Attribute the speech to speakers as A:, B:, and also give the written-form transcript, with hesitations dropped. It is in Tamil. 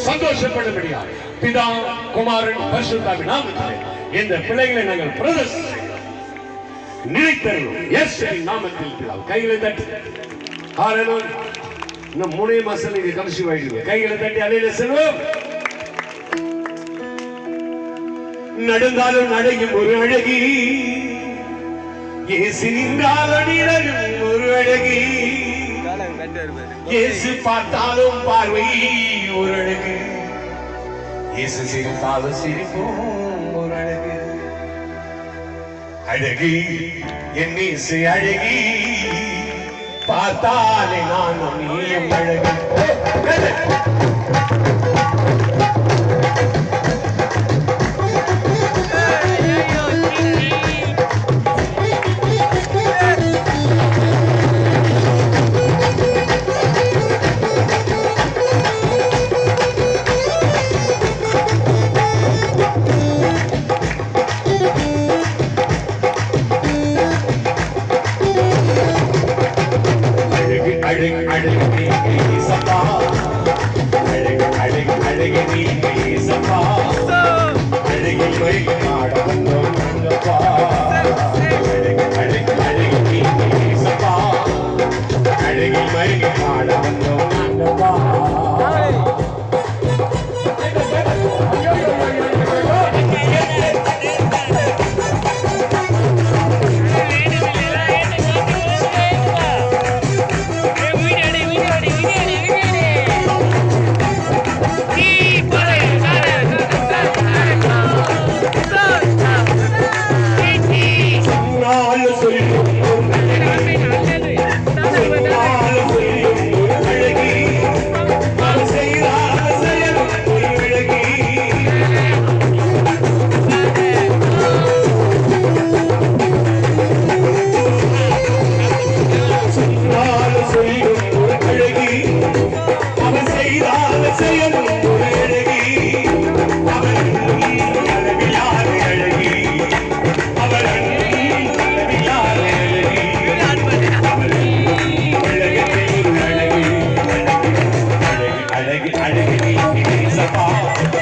A: சந்தோஷப்படும்படியா பிதா குமாரன் பரிசுத்தாவின் நாமத்திலே இந்த பிள்ளைகளை நாங்கள் பிரதர்ஷித்து நினைத்தருளும் இயேசுவின் நாமத்தில் பிதாவே. கைகளை தட்டி ஹalleluya. இன்னும் 3 மாசம் நீங்க கன்சீவ் ஆயிடுவீங்க. கைகளை தட்டி அலையில செல்வோம். நடந்தாலும் நடையும் ஒரு அழகி, இயேசு நின்றாலும் நிழலும் ஒரு அழகி, இயேசு பார்த்தாலும் பார்வை ஒரு அழகு, இயேசு சிரித்தாலும் சிரிப்பும் ஒரு அழகு. அழகி என் இயேசு அழகி, பார்த்தாலே நானும் நீயும் அழகு. அழகு அழகு